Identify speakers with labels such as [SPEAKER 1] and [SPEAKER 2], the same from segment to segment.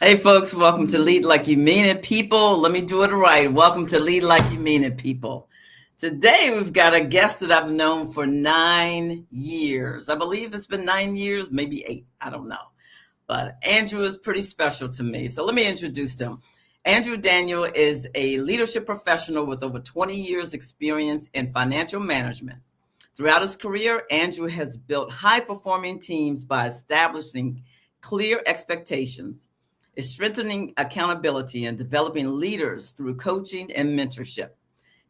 [SPEAKER 1] Hey, folks, welcome to Lead Like You Mean It, people. Let me do it right. Welcome to Lead Like You Mean It, people. Today, we've got a guest that I've known for 9 years. I believe it's been 9 years, maybe 8. I don't know. But Andrew is pretty special to me. So let me introduce him. Andrew Daniell is a leadership professional with over 20 years experience in financial management. Throughout his career, Andrew has built high-performing teams by establishing clear expectations, is strengthening accountability, and developing leaders through coaching and mentorship.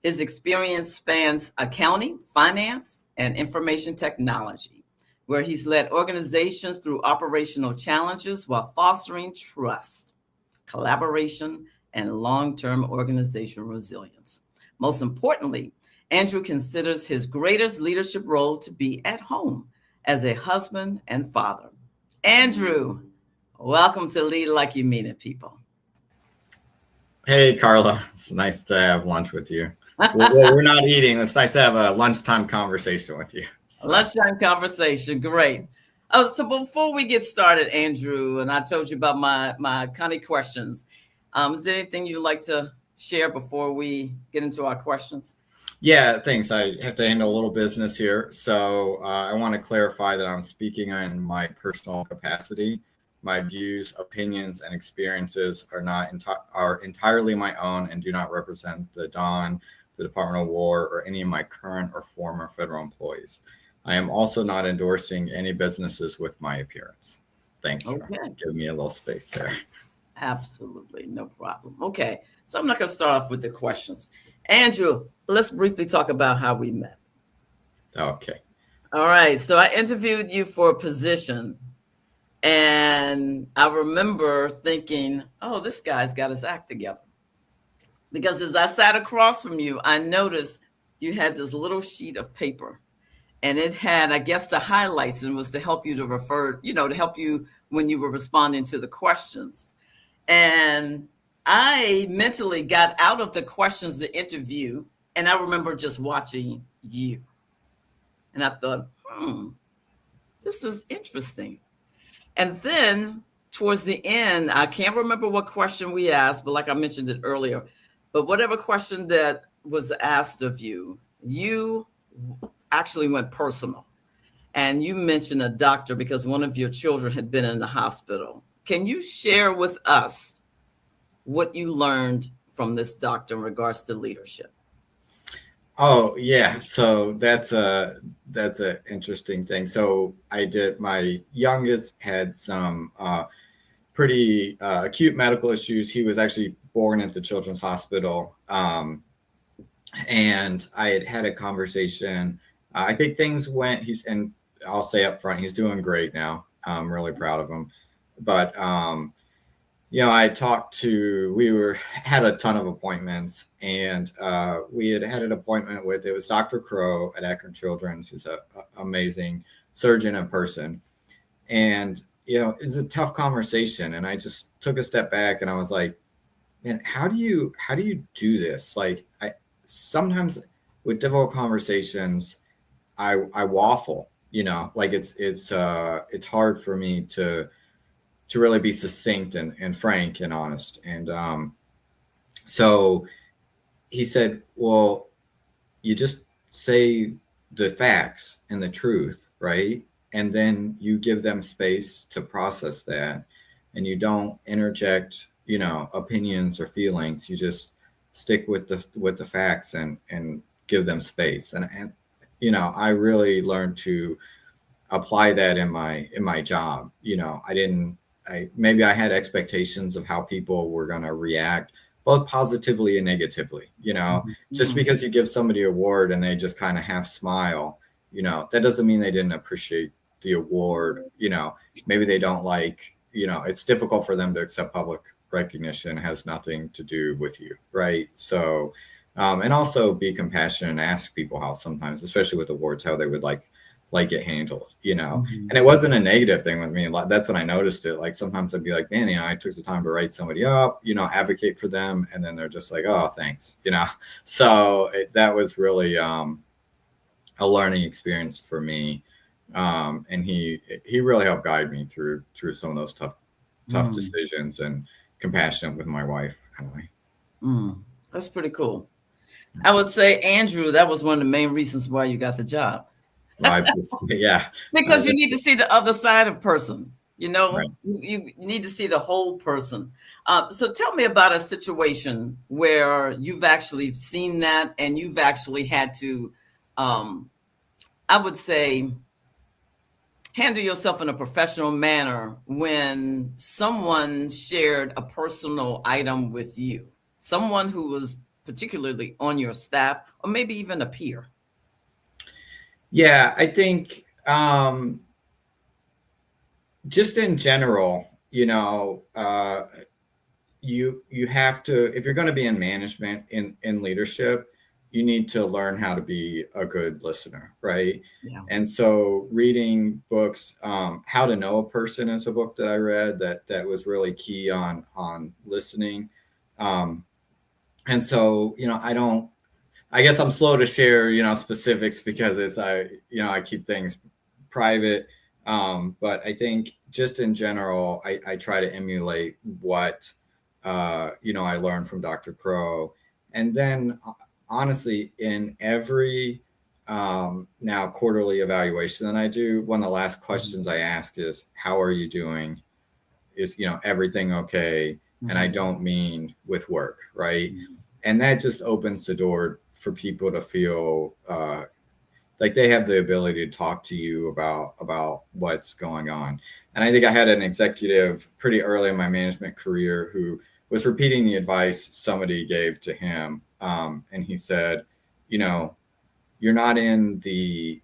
[SPEAKER 1] His experience spans accounting, finance, and information technology, where he's led organizations through operational challenges while fostering trust, collaboration, and long-term organizational resilience. Most importantly, Andrew considers his greatest leadership role to be at home as a husband and father. Andrew, welcome to Lead Like You Mean It, people.
[SPEAKER 2] Hey, Carla. It's nice to have lunch with you. Well, we're not eating. It's nice to have a lunchtime conversation with you.
[SPEAKER 1] Lunchtime conversation, great. Oh, so before we get started, Andrew, and I told you about my kind of questions. Is there anything you'd like to share before we get into our questions?
[SPEAKER 2] Yeah, thanks. I have to handle a little business here. So I want to clarify that I'm speaking in my personal capacity. My views, opinions, and experiences are entirely my own and do not represent the Don, the Department of War, or any of my current or former federal employees. I am also not endorsing any businesses with my appearance. Thanks for
[SPEAKER 1] Okay,
[SPEAKER 2] giving me a little space there.
[SPEAKER 1] absolutely, no problem. Okay, so I'm not going to start off with the questions. Andrew, let's briefly talk about how we met.
[SPEAKER 2] Okay.
[SPEAKER 1] All right, so I interviewed you for a position, and I remember thinking, oh, this guy's got his act together. Because as I sat across from you, I noticed you had this little sheet of paper, and it had, I guess, the highlights, and was to help you to refer, to help you when you were responding to the questions. And I mentally got out of the questions the interview, and I remember just watching you. And I thought, this is interesting. And then towards the end, I can't remember what question we asked, but like I mentioned it earlier, but whatever question that was asked of you, you actually went personal. And you mentioned a doctor because one of your children had been in the hospital. Can you share with us what you learned from this doctor in regards to leadership?
[SPEAKER 2] Oh yeah, so that's a interesting thing. So I did my youngest had some pretty acute medical issues. He was actually born at the Children's Hospital, and I had a conversation. I think things went. And I'll say up front, he's doing great now. I'm really proud of him. But I talked to, had a ton of appointments, and we had an appointment with, it was Dr. Crow at Akron Children's, who's a amazing surgeon in person. And, it's a tough conversation. And I just took a step back and I was like, man, how do you do this? Like sometimes with difficult conversations, I waffle, like it's hard for me to really be succinct and frank and honest. And so he said, well, you just say the facts and the truth, right? And then you give them space to process that, and you don't interject, opinions or feelings. You just stick with the facts and give them space. And I really learned to apply that in my job. Maybe I had expectations of how people were going to react, both positively and negatively. Just
[SPEAKER 1] Mhm.
[SPEAKER 2] because you give somebody an award and they just kind of half smile, that doesn't mean they didn't appreciate the award. Maybe they don't like, it's difficult for them to accept public recognition. It has nothing to do with you, right? So, and also be compassionate and ask people how sometimes, especially with awards, how they would like it handled. And it
[SPEAKER 1] Mhm.
[SPEAKER 2] wasn't a negative thing with me. Like, that's when I noticed it. Like sometimes I'd be like, man, I took the time to write somebody up, advocate for them, and then they're just like, oh, thanks. So that was really a learning experience for me. And he really helped guide me through some of those tough
[SPEAKER 1] Mm,
[SPEAKER 2] decisions and compassionate with my wife, Emily.
[SPEAKER 1] mm. That's pretty cool. I would say, Andrew, that was one of the main reasons why you got the job.
[SPEAKER 2] Well, yeah,
[SPEAKER 1] Because you
[SPEAKER 2] that's
[SPEAKER 1] need to see the other side of person.
[SPEAKER 2] right.
[SPEAKER 1] You need to see the whole person. So tell me about a situation where you've actually seen that and you've actually had to, um, I would say, handle yourself in a professional manner when someone shared a personal item with you, someone who was particularly on your staff or maybe even a peer.
[SPEAKER 2] Yeah, I think just in general, you have to, if you're going to be in management, in leadership, you need to learn how to be a good listener, right?
[SPEAKER 1] Yeah.
[SPEAKER 2] And so reading books, How to Know a Person is a book that I read that was really key on listening. um, and so I guess I'm slow to share specifics because I keep things private. But I think just in general, I try to emulate what I learned from Dr. Crow. And then honestly, in every now quarterly evaluation that I do, one of the last
[SPEAKER 1] Mhm.
[SPEAKER 2] questions I ask is, how are you doing? Is everything okay? And I
[SPEAKER 1] Mhm.
[SPEAKER 2] don't mean with work, right?
[SPEAKER 1] Mhm.
[SPEAKER 2] And that just opens the door for people to feel like they have the ability to talk to you about what's going on. And I think I had an executive pretty early in my management career who was repeating the advice somebody gave to him, and he said, you know you're not in the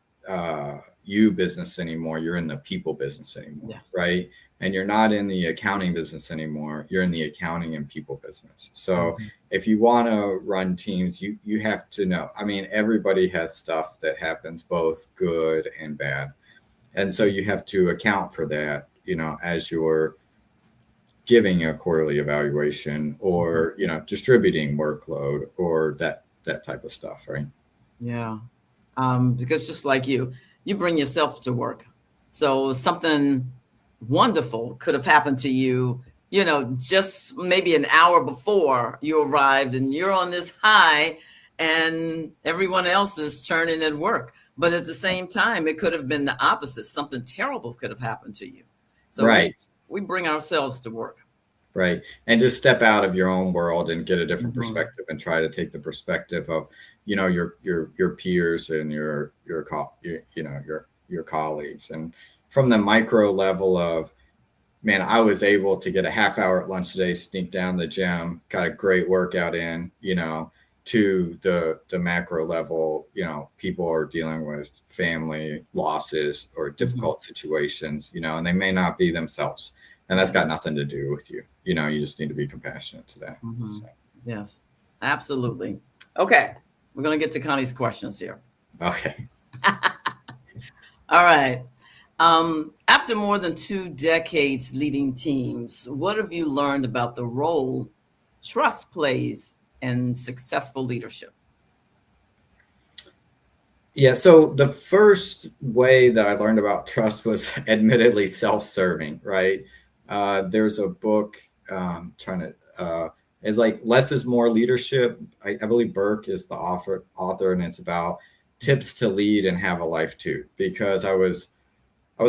[SPEAKER 2] you business anymore, you're in the people business anymore,
[SPEAKER 1] Yes.
[SPEAKER 2] right? And you're not in the accounting business anymore, you're in the accounting and people business. So
[SPEAKER 1] Mhm.
[SPEAKER 2] if you want to run teams, you have to know, I mean, everybody has stuff that happens, both good and bad, and so you have to account for that, as you're giving a quarterly evaluation,
[SPEAKER 1] Mhm.
[SPEAKER 2] or distributing workload, or that type of stuff, right?
[SPEAKER 1] Yeah. Because just like you bring yourself to work. So something wonderful could have happened to you, just maybe an hour before you arrived and you're on this high and everyone else is churning at work. But at the same time, it could have been the opposite. Something terrible could have happened to you. So we
[SPEAKER 2] Right.
[SPEAKER 1] we bring ourselves to work.
[SPEAKER 2] Right. And just step out of your own world and get a different
[SPEAKER 1] Mhm.
[SPEAKER 2] perspective, and try to take the perspective of, your peers and your colleagues. And from the micro level of, man, I was able to get a half hour at lunch today, sneak down the gym, got a great workout in, to the macro level, people are dealing with family losses or
[SPEAKER 1] Mhm.
[SPEAKER 2] difficult situations, and they may not be themselves. And that's
[SPEAKER 1] Yeah.
[SPEAKER 2] got nothing to do with you. You just need to be compassionate to that.
[SPEAKER 1] Mhm.
[SPEAKER 2] So,
[SPEAKER 1] Yes. Absolutely. Okay. We're going to get to Connie's questions here.
[SPEAKER 2] okay.
[SPEAKER 1] All right. After more than 2 decades leading teams, what have you learned about the role trust plays in successful leadership?
[SPEAKER 2] Yeah. So the first way that I learned about trust was admittedly self-serving, right? There's a book, trying to, is like Less is More Leadership. I believe Burke is the author, and it's about tips to lead and have a life too. Because I was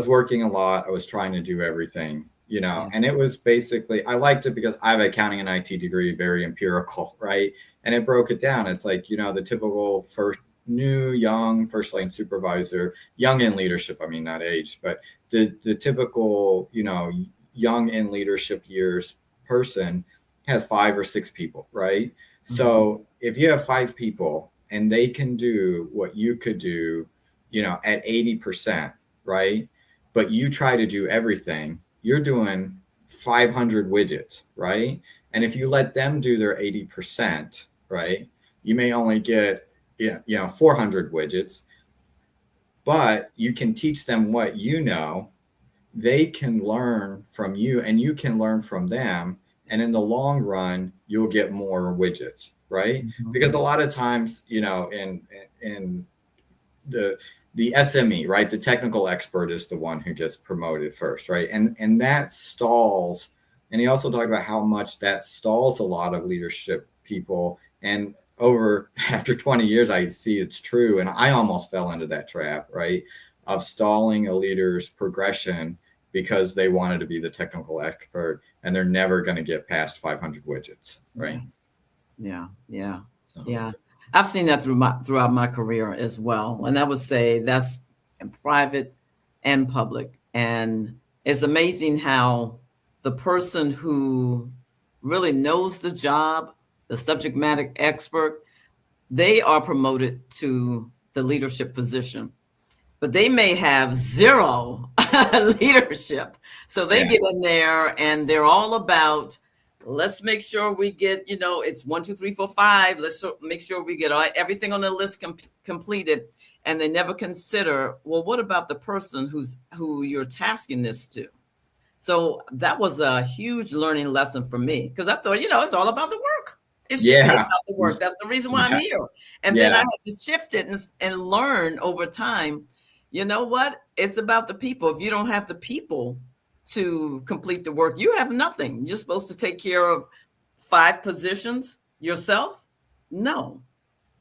[SPEAKER 2] working a lot. I was trying to do everything,
[SPEAKER 1] Yeah.
[SPEAKER 2] and it was basically, I liked it because I have an accounting and IT degree, very empirical, right? And it broke it down. It's like, the typical young first line supervisor, young in leadership, I mean, not age, but the typical, young in leadership years person has 5 or 6 people, right?
[SPEAKER 1] Mhm.
[SPEAKER 2] So if you have 5 people and they can do what you could do, at 80%, right? But you try to do everything, you're doing 500 widgets, right? And if you let them do their 80%, right, you may only get 400 widgets, but you can teach them what they can learn from you and you can learn from them. And in the long run, you'll get more widgets, right?
[SPEAKER 1] Mhm.
[SPEAKER 2] Because a lot of times, in the SME, right? The technical expert is the one who gets promoted first, right? And that stalls And he also talked about how much that stalls a lot of leadership people. And over after 20 years, I see it's true. And I almost fell into that trap, right? Of stalling a leader's progression because they wanted to be the technical expert and they're never going to get past 500 widgets, right?
[SPEAKER 1] Yeah. Yeah.
[SPEAKER 2] So.
[SPEAKER 1] Yeah. I've seen that throughout my career as well. And I would say that's in private and public. And it's amazing how the person who really knows the job, the subject matter expert, they are promoted to the leadership position, but they may have zero leadership. So they get in there and they're all about, let's make sure we get, it's 1, 2, 3, 4, 5. Let's make sure we get everything on the list completed. And they never consider, well, what about the person who you're tasking this to? So that was a huge learning lesson for me, because I thought, it's all about the work. It should be about the work. That's the reason why I'm here. And then I had to shift it and learn over time. You know what? It's about the people. If you don't have the people to complete the work, you have nothing. You're supposed to take care of 5 positions yourself? No.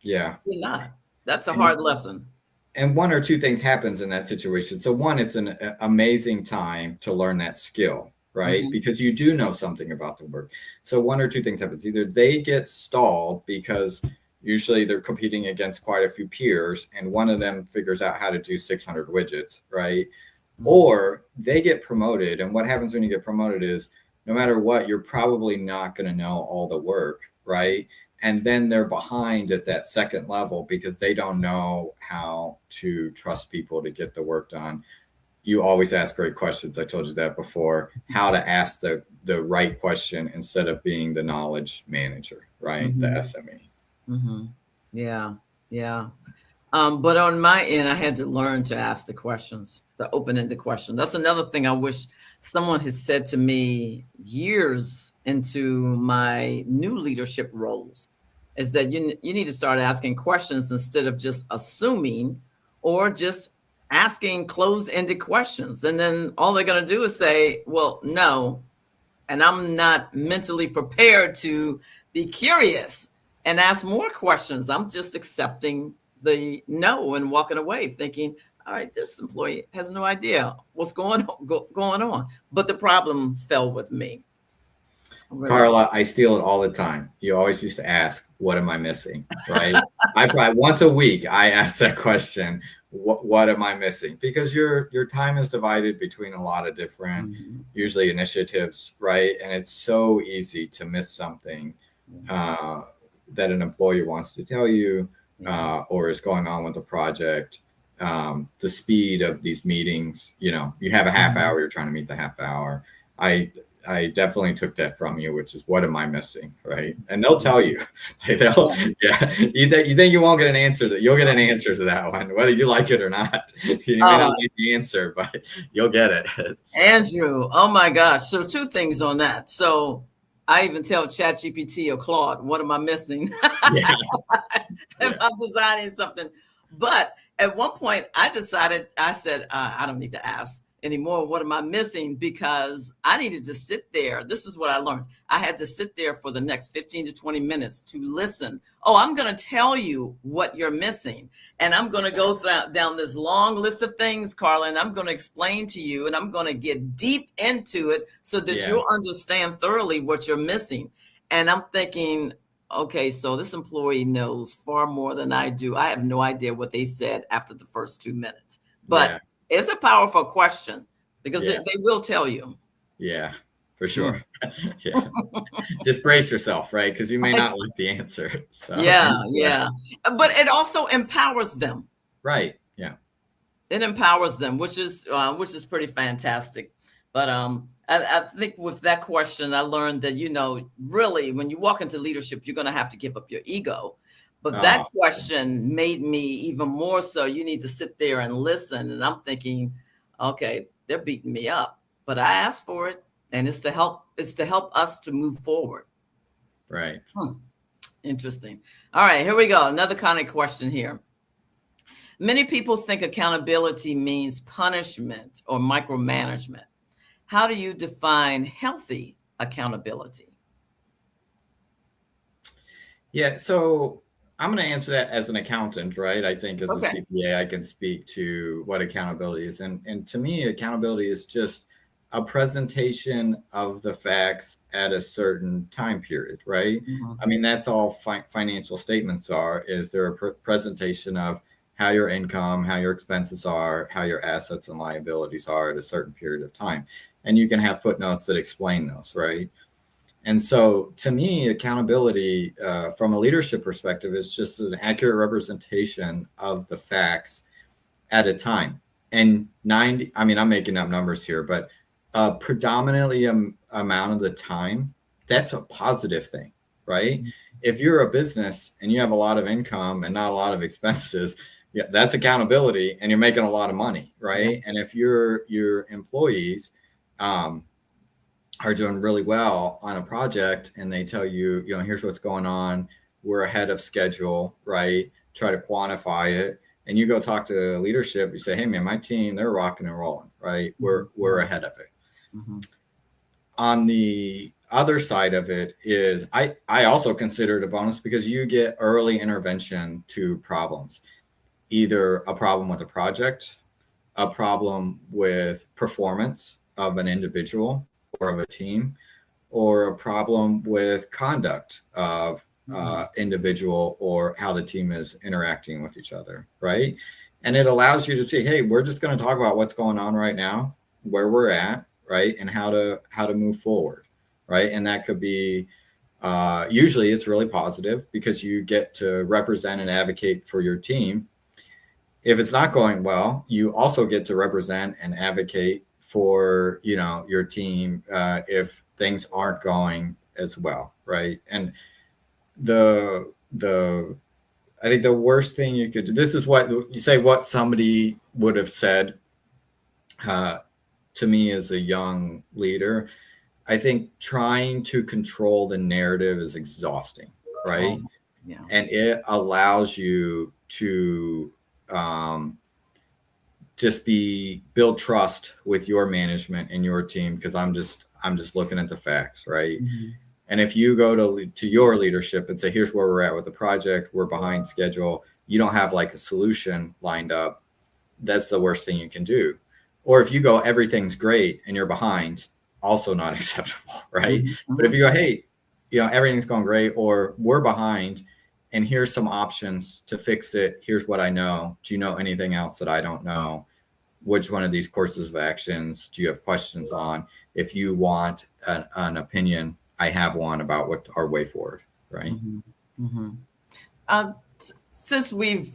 [SPEAKER 2] Yeah.
[SPEAKER 1] You're not. That's a hard lesson.
[SPEAKER 2] And 1 or 2 things happens in that situation. So 1, it's an amazing time to learn that skill, right? Mm-hmm. Because you do know something about the work. So 1 or 2 things happens. Either they get stalled because usually they're competing against quite a few peers and one of them figures out how to do 600 widgets, right? Mm-hmm. Or they get promoted. And what happens when you get promoted is no matter what, you're probably not going to know all the work, right? And then they're behind at that second level because they don't know how to trust people to get the work done. You always ask great questions. I told you that before. How to ask the right question instead of being the knowledge manager, right? Mm-hmm. The SME.
[SPEAKER 1] Mm-hmm. Yeah, yeah. But on my end, I had to learn to ask the questions, the open-ended question. That's another thing I wish someone has said to me years into my new leadership roles, is that you need to start asking questions instead of just assuming or just asking closed-ended questions. And then all they're going to do is say, well, no. And I'm not mentally prepared to be curious and ask more questions. I'm just accepting the no and walking away thinking, all right, this employee has no idea what's going on. But the problem fell with me.
[SPEAKER 2] Really. Carla, I steal it all the time. You always used to ask, what am I missing? Right? I probably once a week, I ask that question, what am I missing? Because your time is divided between a lot of different, usually initiatives, right? And it's so easy to miss something that an employee wants to tell you or is going on with the project. The speed of these meetings, you have a half hour, you're trying to meet the half hour. I definitely took that from you, which is what am I missing, right? And they'll tell you. You think you won't get an answer you'll get an answer to that one, whether you like it or not. You may not like the answer, but you'll get it. So.
[SPEAKER 1] Andrew, oh my gosh. So 2 things on that. So I even tell ChatGPT or Claude, what am I missing? If I'm designing something. But at one point I said, I don't need to ask anymore. What am I missing? Because I needed to sit there. This is what I learned. I had to sit there for the next 15 to 20 minutes to listen. Oh, I'm going to tell you what you're missing. And I'm going to go down this long list of things, Carla, and I'm going to explain to you, and I'm going to get deep into it so that you'll understand thoroughly what you're missing. And I'm thinking, okay, so this employee knows far more than I do. I have no idea what they said after the first 2 minutes. But it's a powerful question because they will tell you.
[SPEAKER 2] Yeah, for sure. Just brace yourself, right? Because you may not like the answer. So.
[SPEAKER 1] Yeah. But it also empowers them.
[SPEAKER 2] Right. Yeah.
[SPEAKER 1] It empowers them, which is pretty fantastic. But I think with that question, I learned that, really, when you walk into leadership, you're going to have to give up your ego. But that question made me even more so. You need to sit there and listen. And I'm thinking, okay, they're beating me up, but I asked for it, and it's to help us to move forward.
[SPEAKER 2] Right.
[SPEAKER 1] Interesting. All right, here we go. Another kind of question here. Many people think accountability means punishment or micromanagement. How do you define healthy accountability?
[SPEAKER 2] Yeah, so I'm going to answer that as an accountant, right? I think as a
[SPEAKER 1] Okay.
[SPEAKER 2] CPA, I can speak to what accountability is. And to me, accountability is just a presentation of the facts at a certain time period, right?
[SPEAKER 1] Mhm.
[SPEAKER 2] I mean, that's all financial statements are, is there a presentation of how your income, how your expenses are, how your assets and liabilities are at a certain period of time. And you can have footnotes that explain those, right? And so, to me, accountability from a leadership perspective is just an accurate representation of the facts at a time. And 90, I mean, I'm making up numbers here, but predominantly amount of the time, that's a positive thing, right?
[SPEAKER 1] Mhm.
[SPEAKER 2] If you're a business and you have a lot of income and not a lot of expenses, yeah, that's accountability, and you're making a lot of money,
[SPEAKER 1] Yeah.
[SPEAKER 2] right? And if your employees, um, are doing really well on a project and they tell you, here's what's going on. We're ahead of schedule, right? Try to quantify it. And you go talk to leadership, you say, hey man, my team, they're rocking and rolling, right? We're
[SPEAKER 1] Mhm.
[SPEAKER 2] we're ahead of it.
[SPEAKER 1] Mhm.
[SPEAKER 2] On the other side of it is I also consider it a bonus because you get early intervention to problems, either a problem with a project, a problem with performance of an individual or of a team, or a problem with conduct of
[SPEAKER 1] Mhm.
[SPEAKER 2] individual or how the team is interacting with each other, right? And it allows you to say, hey, we're just going to talk about what's going on right now, where we're at, right, and how to move forward, right? And that could be usually it's really positive because you get to represent and advocate for your team. If it's not going well, you also get to represent and advocate for your team if things aren't going as well, right? And the I think the worst thing you could do. This is what you say. What somebody would have said uh, to me as a young leader. I think trying to control the narrative is exhausting,
[SPEAKER 1] Oh,
[SPEAKER 2] right?
[SPEAKER 1] yeah.
[SPEAKER 2] And it allows you to um, just build trust with your management and your team because I'm just looking at the facts, right?
[SPEAKER 1] Mhm.
[SPEAKER 2] And if you go to your leadership and say, here's where we're at with the project, we're behind schedule, you don't have like a solution lined up, that's the worst thing you can do. Or if you go, everything's great and you're behind, also not acceptable, right?
[SPEAKER 1] Mhm.
[SPEAKER 2] But if
[SPEAKER 1] Mhm.
[SPEAKER 2] you go, hey, everything's going great, or we're behind, and here's some options to fix it. Here's what I know. Do you know anything else that I don't know? Which one of these courses of actions do you have questions on? If you want an opinion, I have one about what our way forward, right?
[SPEAKER 1] Mhm. Mhm. Since we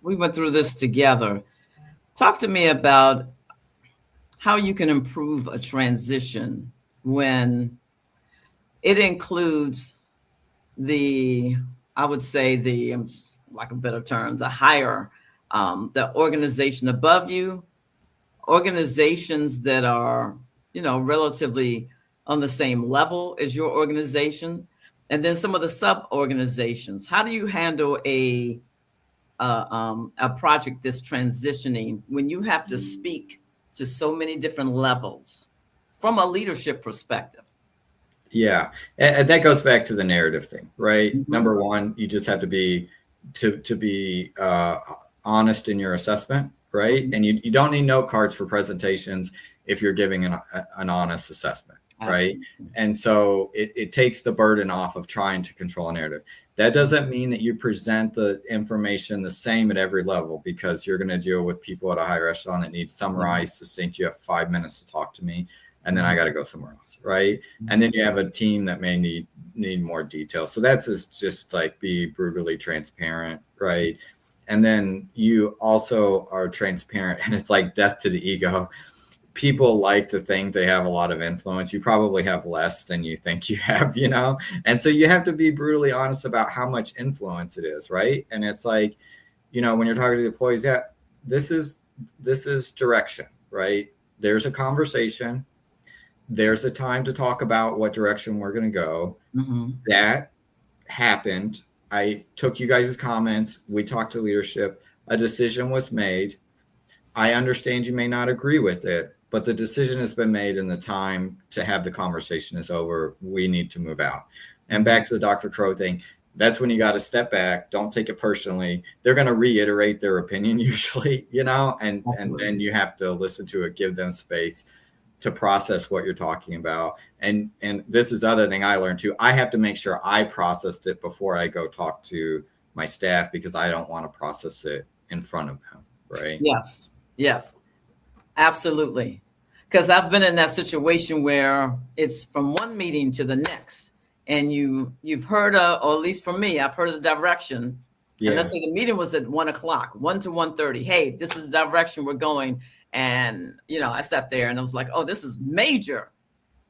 [SPEAKER 1] went through this together, talk to me about how you can improve a transition when it includes the, I would say the, like a better term, the higher, the organization above you, organizations that are, relatively on the same level as your organization, and then some of the sub organizations. How do you handle a project that's transitioning when you have to speak to so many different levels from a leadership perspective?
[SPEAKER 2] Yeah, and that goes back to the narrative thing, right?
[SPEAKER 1] Mhm.
[SPEAKER 2] Number one, you just have to be honest in your assessment, right?
[SPEAKER 1] Mhm.
[SPEAKER 2] And you don't need note cards for presentations if you're giving an honest assessment, right?
[SPEAKER 1] Absolutely.
[SPEAKER 2] And so it takes the burden off of trying to control a narrative. That doesn't mean that you present the information the same at every level because you're going to deal with people at a higher echelon that need
[SPEAKER 1] Yeah.
[SPEAKER 2] summarized, succinct. You have 5 minutes to talk to me, and then I
[SPEAKER 1] Mhm.
[SPEAKER 2] got to go somewhere else, right? And
[SPEAKER 1] Mhm.
[SPEAKER 2] then you have a team that may need more detail. So that's just like be brutally transparent, right? And then you also are transparent, and it's like death to the ego. People like to think they have a lot of influence. You probably have less than you think you have. And so you have to be brutally honest about how much influence it is, right? And it's like, when you're talking to the employees, yeah, this is direction, right? There's a conversation, there's a time to talk about what direction we're going to go.
[SPEAKER 1] Mhm.
[SPEAKER 2] That happened. I took you guys' comments. We talked to leadership. A decision was made. I understand you may not agree with it, but the decision has been made and the time to have the conversation is over. We need to move out. And back to the Dr. Crow thing, that's when you got to step back. Don't take it personally. They're going to reiterate their opinion usually, and then you have to listen to it, give them space to process what you're talking about. And this is other thing I learned too. I have to make sure I processed it before I go talk to my staff, because I don't want to process it in front of them. Right.
[SPEAKER 1] Yes. Yes, absolutely. Because I've been in that situation where it's from one meeting to the next, and you've heard or at least for me, I've heard the direction. Yeah. And let's say the meeting was at 1:00, 1 to 1:30. Hey, this is the direction we're going. And, I sat there and I was like, oh, this is major.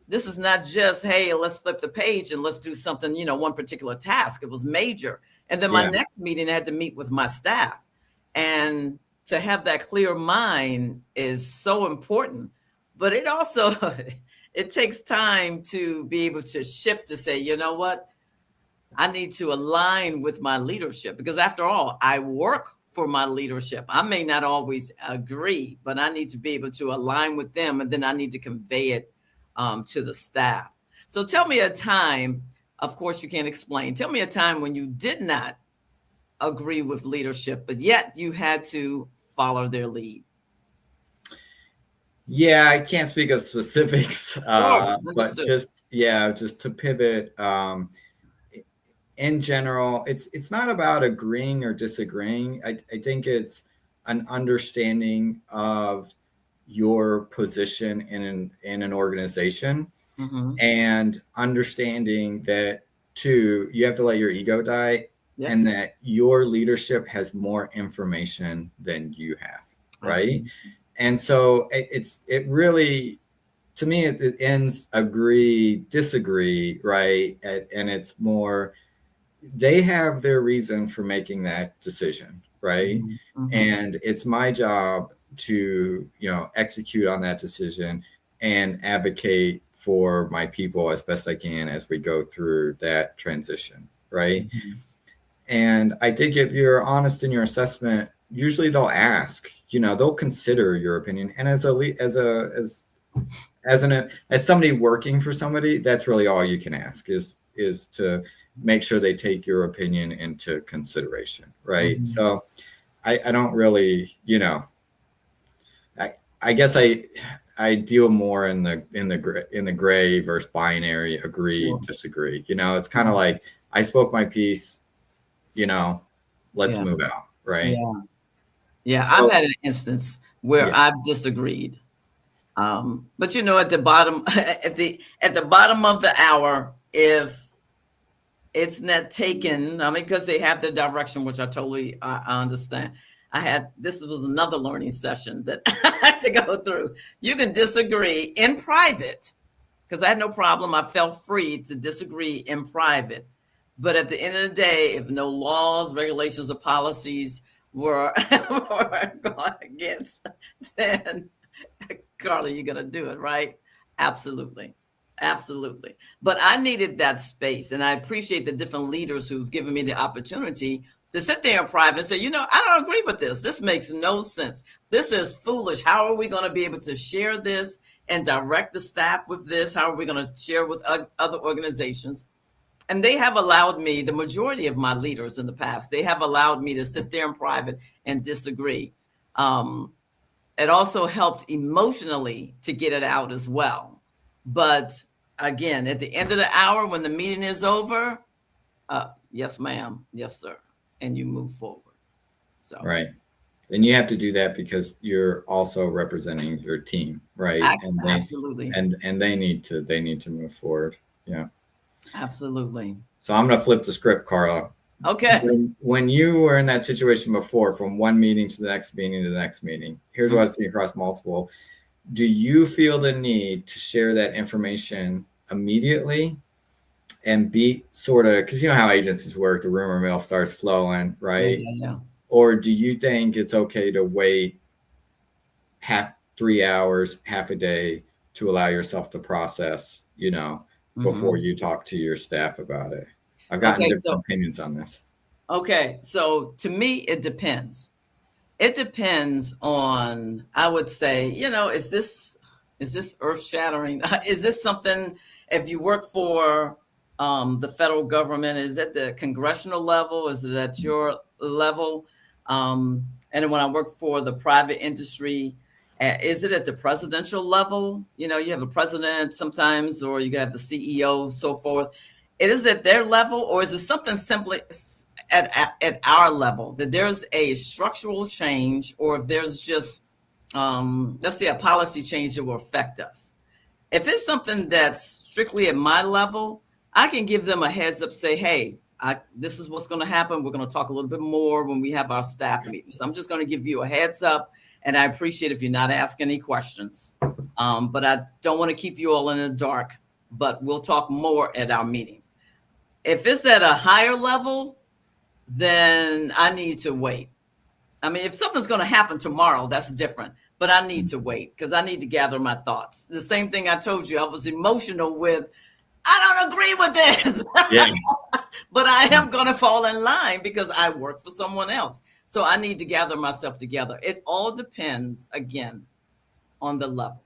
[SPEAKER 1] This is not just, hey, let's flip the page and let's do something, one particular task. It was major. And then my next meeting, I had to meet with my staff. And to have that clear mind is so important. But it also, it takes time to be able to shift to say, you know what? I need to align with my leadership, because after all, I work for my leadership. I may not always agree, but I need to be able to align with them, and then I need to convey it to the staff. So tell me a time, of course you can't explain, tell me a time when you did not agree with leadership, but yet you had to follow their lead.
[SPEAKER 2] Yeah, I can't speak of specifics, but just to pivot, in general, it's not about agreeing or disagreeing. I think it's an understanding of your position in an organization, and understanding that too, you have to let your ego die, and that your leadership has more information than you have, right? Absolutely. And so it really, to me, it ends agree, disagree, right? And it's more, they have their reason for making that decision, right? And it's my job to, execute on that decision and advocate for my people as best I can as we go through that transition, right? And I think if you're honest in your assessment, usually they'll ask, they'll consider your opinion. And as somebody working for somebody, that's really all you can ask is to make sure they take your opinion into consideration, right? So I don't really, I guess I deal more in the gray versus binary, agree, disagree. It's kind of like, I spoke my piece, let's move out, right?
[SPEAKER 1] Yeah, so, I've had an instance where I've disagreed. But at the bottom at the bottom of the hour, if it's not taken, because they have the direction, which I totally I understand. This was another learning session that I had to go through. You can disagree in private, because I had no problem. I felt free to disagree in private. But at the end of the day, if no laws, regulations, or policies were going against, then Carla, you're going to do it, right? Absolutely. Absolutely. But I needed that space. And I appreciate the different leaders who've given me the opportunity to sit there in private and say, I don't agree with this. This makes no sense. This is foolish. How are we going to be able to share this and direct the staff with this? How are we going to share with other organizations? And they have allowed me, the majority of my leaders in the past, they have allowed me to sit there in private and disagree. It also helped emotionally to get it out as well. But again, at the end of the hour, when the meeting is over, yes, ma'am. Yes, sir. And you move forward. So
[SPEAKER 2] right. And you have to do that because you're also representing your team, right?
[SPEAKER 1] Absolutely.
[SPEAKER 2] And they need to move forward. Yeah.
[SPEAKER 1] Absolutely.
[SPEAKER 2] So I'm going to flip the script, Carla.
[SPEAKER 1] Okay.
[SPEAKER 2] When you were in that situation before, from one meeting to the next meeting to the next meeting, here's what I've seen across multiple. Do you feel the need to share that information immediately and be sort of, because you know how agencies work, the rumor mill starts flowing, right?
[SPEAKER 1] Yeah.
[SPEAKER 2] Or do you think it's okay to wait 3 hours, half a day to allow yourself to process, before you talk to your staff about it? I've gotten different opinions on this.
[SPEAKER 1] Okay. So to me, it depends. It depends on, I would say, is this Is this earth shattering? Is this something, if you work for the federal government, is it the congressional level? Is it at your level? And then when I work for the private industry, is it at the presidential level? You know, you have a president sometimes, or you have the CEO, so forth. It is at their level, or is it something simply at our level, that there's a structural change, or if there's just let's say a policy change that will affect us. If it's something that's strictly at my level, I can give them a heads up, say, hey, this is what's going to happen. We're going to talk a little bit more when we have our staff meeting. So I'm just going to give you a heads up, and I appreciate if you're not asking any questions. But I don't want to keep you all in the dark, but we'll talk more at our meeting. If it's at a higher level, then I need to wait. I mean, if something's going to happen tomorrow, that's different. But I need to wait because I need to gather my thoughts. The same thing I told you, I was emotional with, I don't agree with this. Yeah. But I am going to fall in line because I work for someone else. So I need to gather myself together. It all depends, again, on the level.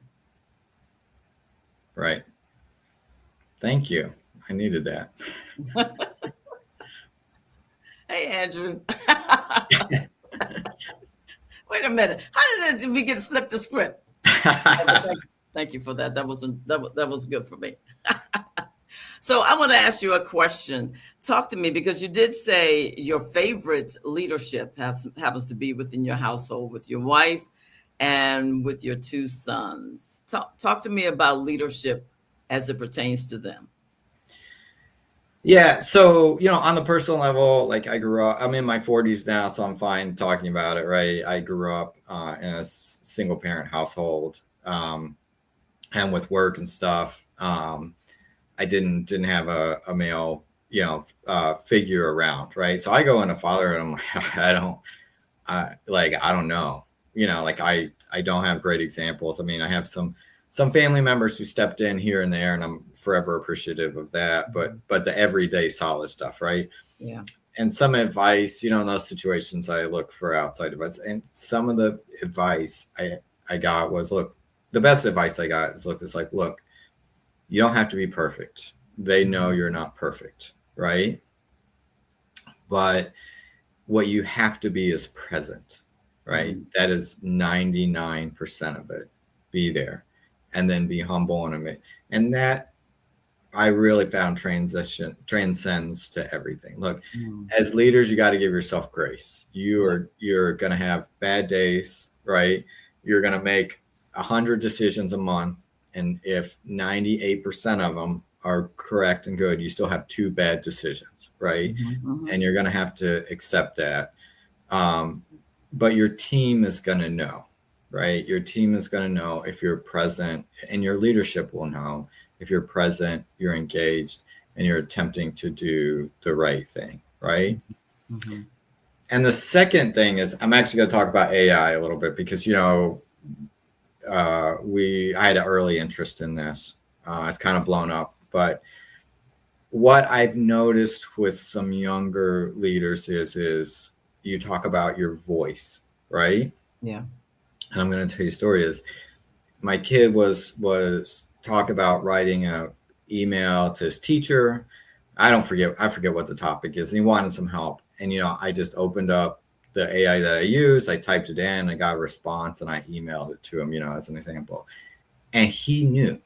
[SPEAKER 2] Right. Thank you. I needed that.
[SPEAKER 1] Hey, Andrew. Wait a minute. How did we get flipped the script? Thank you for that. That was good for me. So I want to ask you a question. Talk to me, because you did say your favorite leadership happens to be within your household with your wife and with your two sons. Talk to me about leadership as it pertains to them.
[SPEAKER 2] Yeah. So, on the personal level, like I grew up, I'm in my 40s now, so I'm fine talking about it, right? I grew up in a single parent household, and with work and stuff, I didn't have a male, figure around, right? So I go into father and I'm like, I don't know, like I don't have great examples. I mean, I have some family members who stepped in here and there, and I'm forever appreciative of that. But the everyday solid stuff, right?
[SPEAKER 1] Yeah.
[SPEAKER 2] And some advice, in those situations, I look for outside advice. And some of the advice I got was, look, the best advice I got is, look, you don't have to be perfect. They know you're not perfect, right? But what you have to be is present, right? Mm-hmm. That is 99% of it. Be there. And then be humble and admit. And that I really found transcends to everything. Look, as leaders, you got to give yourself grace. You're going to have bad days, right? You're going to make 100 decisions a month. And if 98% of them are correct and good, you still have 2 bad decisions, right? Mm-hmm. And you're going to have to accept that. But your team is going to know. Right? Your team is going to know if you're present, and your leadership will know if you're present, you're engaged, and you're attempting to do the right thing, right? Mm-hmm. And the second thing is, I'm actually going to talk about AI a little bit because, I had an early interest in this. It's kind of blown up. But what I've noticed with some younger leaders is you talk about your voice, right?
[SPEAKER 1] Yeah.
[SPEAKER 2] And I'm going to tell you a story. Is my kid was talk about writing a email to his teacher. I forget what the topic is. And he wanted some help. And, I just opened up the AI that I use. I typed it in, I got a response, and I emailed it to him, as an example. And he knew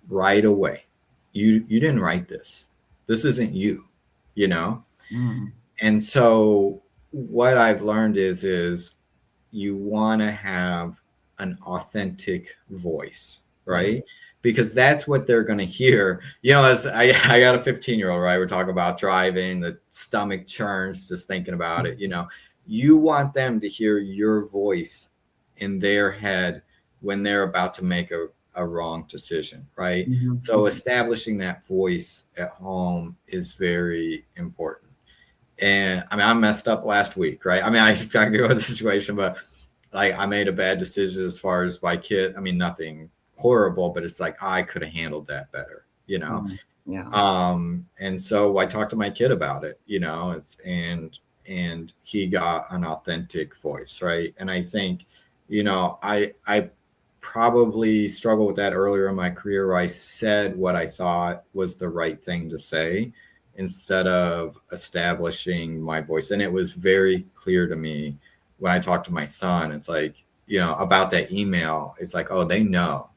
[SPEAKER 2] right away, you didn't write this. This isn't you, And so what I've learned is you want to have an authentic voice, right? Mm-hmm. Because that's what they're going to hear. As I got a 15-year-old, right? We're talking about driving, the stomach churns just thinking about it. You want them to hear your voice in their head when they're about to make a wrong decision, right? Mm-hmm. So establishing that voice at home is very important. And I mean, I messed up last week, right? I mean, I can go with the situation, but like I made a bad decision as far as my kid. I mean, nothing horrible, but it's like I could have handled that better, Yeah. And so I talked to my kid about it, and he got an authentic voice, right? And I think, I probably struggled with that earlier in my career, where I said what I thought was the right thing to say instead of establishing my voice. And it was very clear to me when I talked to my son. It's like, about that email, it's like, oh, they know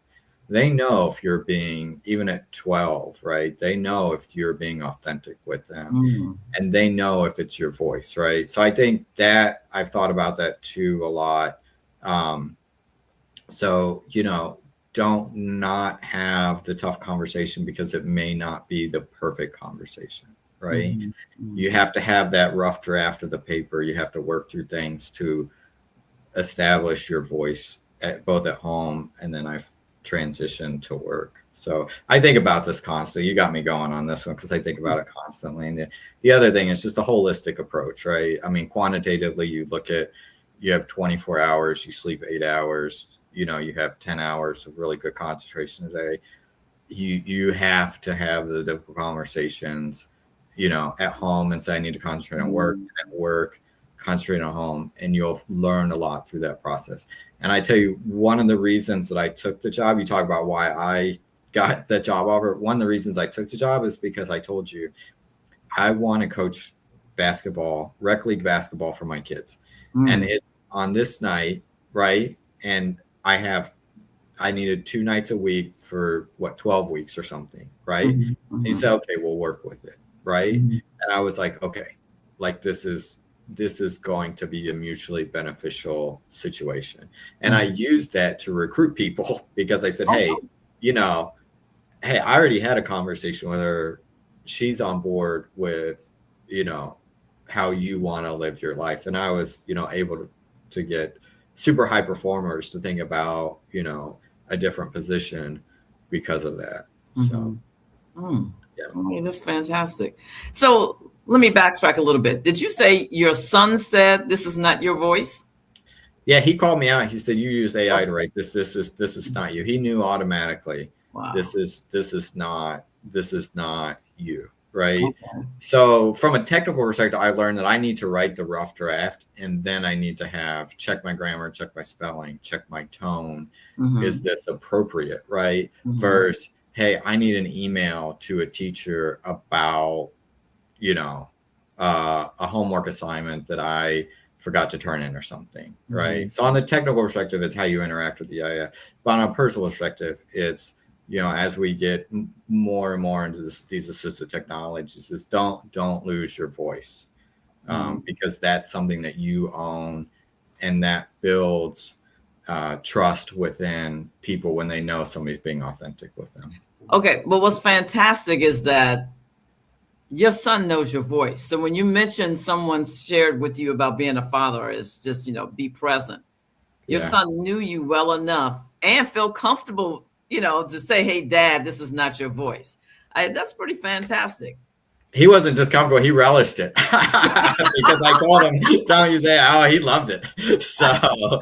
[SPEAKER 2] if you're being, even at 12, right? They know if you're being authentic with them,
[SPEAKER 1] Mm.
[SPEAKER 2] and they know if it's your voice, right? So I think that I've thought about that too a lot. Um, so, don't not have the tough conversation because it may not be the perfect conversation, right?
[SPEAKER 1] Mhm.
[SPEAKER 2] You
[SPEAKER 1] Mhm.
[SPEAKER 2] have to have that rough draft of the paper. You have to work through things to establish your voice both at home, and then I've transitioned to work. So I think about this constantly. You got me going on this one because I think about it constantly. And the other thing is just a holistic approach, right? I mean, quantitatively, you have 24 hours, you sleep 8 hours, you have 10 hours of really good concentration a day. You have to have the difficult conversations, at home, and say I need to concentrate on work,
[SPEAKER 1] Mhm.
[SPEAKER 2] and at work, concentrate on home, and you'll learn a lot through that process. And I tell you, one of the reasons that I took the job, you talk about why I got the job offer. One of the reasons I took the job is because I told you I want to coach basketball, rec league basketball for my kids. And
[SPEAKER 1] Mm.
[SPEAKER 2] it's on this night, right? And I needed 2 nights a week for 12 weeks or something, right?
[SPEAKER 1] Mhm.
[SPEAKER 2] He
[SPEAKER 1] Mhm.
[SPEAKER 2] said, okay, we'll work with it, right?
[SPEAKER 1] Mhm.
[SPEAKER 2] And I was like, okay, like this is going to be a mutually beneficial situation. And I
[SPEAKER 1] Mhm.
[SPEAKER 2] used that to recruit people because I said, hey,
[SPEAKER 1] Oh.
[SPEAKER 2] you know, hey, I already had a conversation with her. She's on board with, you know, how you want to live your life. And I was, able to get super high performers to think about, a different position because of that. So,
[SPEAKER 1] Mhm. Mm.
[SPEAKER 2] yeah.
[SPEAKER 1] I mean, that's fantastic. So let me backtrack a little bit. Did you say your son said this is not your voice?
[SPEAKER 2] Yeah, he called me out. He said, "You use AI to
[SPEAKER 1] That's
[SPEAKER 2] write this. This is not you." He knew automatically.
[SPEAKER 1] wow.
[SPEAKER 2] This is not you, right?
[SPEAKER 1] Okay.
[SPEAKER 2] So, from a technical perspective, I learned that I need to write the rough draft, and then I need to have check my grammar, check my spelling, check my tone. Is
[SPEAKER 1] Mhm.
[SPEAKER 2] this appropriate, right?
[SPEAKER 1] Mhm.
[SPEAKER 2] Versus, hey, I need an email to a teacher about you know, a homework assignment that I forgot to turn in or something, right?
[SPEAKER 1] Mhm.
[SPEAKER 2] So on the technical perspective, it's how you interact with the AI. But on a personal perspective, it's as we get more and more into these assistive technologies, is don't lose your voice,
[SPEAKER 1] Mhm.
[SPEAKER 2] because that's something that you own, and that builds trust within people when they know somebody's being authentic with them.
[SPEAKER 1] Okay, but what's fantastic is that your son knows your voice. So when you mention someone shared with you about being a father, is just, be present. Your
[SPEAKER 2] Yeah.
[SPEAKER 1] son knew you well enough and feel comfortable, to say, "Hey, Dad, this is not your voice." That's pretty fantastic.
[SPEAKER 2] He wasn't just comfortable; he relished it because I told him, "Don't you say?" Oh, he loved it. So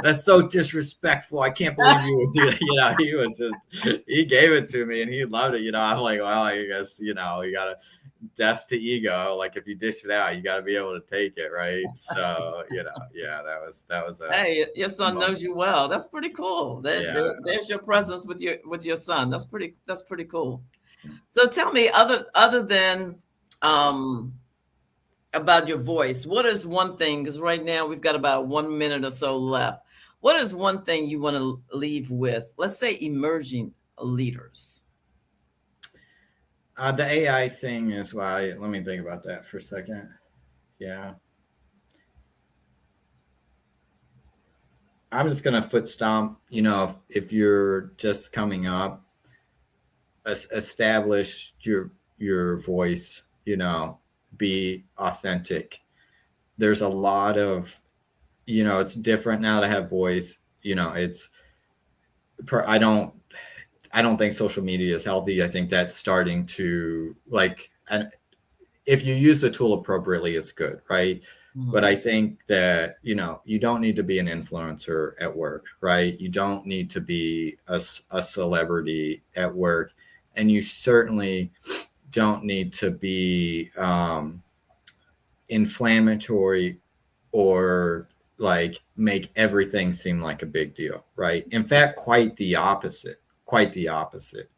[SPEAKER 2] that's so disrespectful. I can't believe you would do that. He gave it to me and he loved it. I'm like, well, I guess you gotta death to ego. Like if you dish it out, you got to be able to take it, right? So yeah, that was
[SPEAKER 1] Hey, your
[SPEAKER 2] a
[SPEAKER 1] son
[SPEAKER 2] moment.
[SPEAKER 1] knows you well. That's pretty cool.
[SPEAKER 2] Yeah.
[SPEAKER 1] There's your presence with your son. That's pretty cool. So tell me, other than um, about your voice, what is one thing? Because right now we've got about 1 minute or so left. What is one thing you want to leave with? Let's say emerging leaders.
[SPEAKER 2] The AI thing is why. Let me think about that for a second. Yeah. I'm just gonna foot stomp. If you're just coming up, establish your voice. Be authentic. There's a lot of it's different now to have voice. It's I don't think social media is healthy. I think that's starting to and if you use the tool appropriately, it's good, right? But
[SPEAKER 1] Mhm.
[SPEAKER 2] I think that, you don't need to be an influencer at work, right? You don't need to be a celebrity at work. And you certainly don't need to be inflammatory or like make everything seem like a big deal, right? In fact, quite the opposite. Quite the opposite.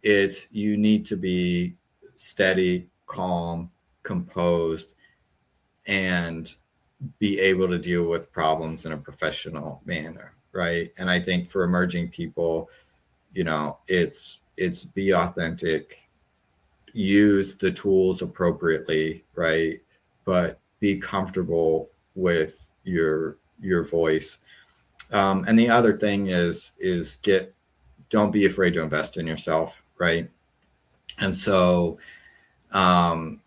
[SPEAKER 2] It's you need to be steady, calm, composed, and be able to deal with problems in a professional manner, right? And I think for emerging people, it's be authentic, use the tools appropriately, right? But be comfortable with your voice. And the other thing is get don't be afraid to invest in yourself, right? And so, um,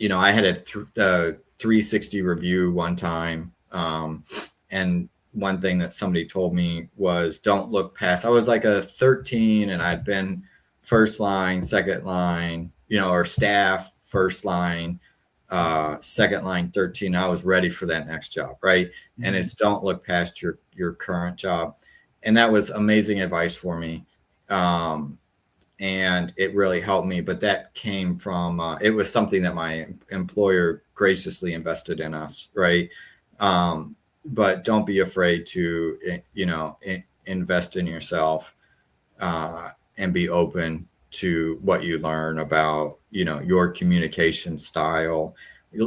[SPEAKER 2] I had a 360 review one time, and one thing that somebody told me was don't look past. I was like a 13, and I'd been first line, second line, or staff, first line, second line, 13. I was ready for that next job, right? Mm-hmm. And it's don't look past your current job, and that was amazing advice for me. And it really helped me. But that came from it was something that my employer graciously invested in us, right? But don't be afraid to invest in yourself, and be open to what you learn about your communication style.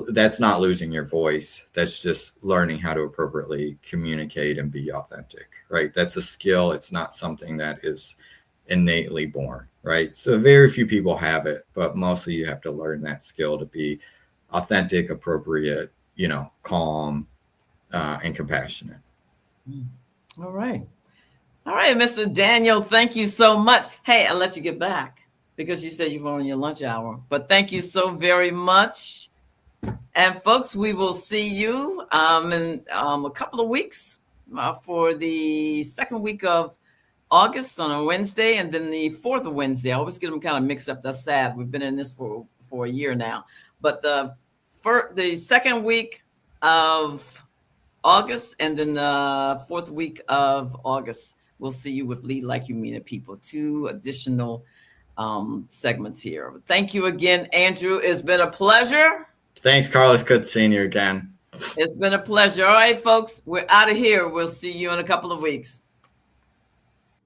[SPEAKER 2] That's not losing your voice. That's just learning how to appropriately communicate and be authentic, right? That's a skill. It's not something that is innately born, right? So very few people have it, but mostly you have to learn that skill to be authentic, appropriate, calm, and compassionate.
[SPEAKER 1] All right. All right, Mr. Daniell, thank you so much. Hey, I'll let you get back because you said you were on your lunch hour, but thank you so very much. And folks, we will see you in a couple of weeks for the second week of August on a Wednesday, and then the fourth Wednesday. I always get them kind of mixed up. That's sad. We've been in this for a year now. But the second week of August and then the fourth week of August, we'll see you with Lead Like You Mean It People. 2 additional segments here. Thank you again, Andrew. It's been a pleasure.
[SPEAKER 2] Thanks, Carla. It's good seeing you again.
[SPEAKER 1] It's been a pleasure. All right, folks, we're out of here. We'll see you in a couple of weeks.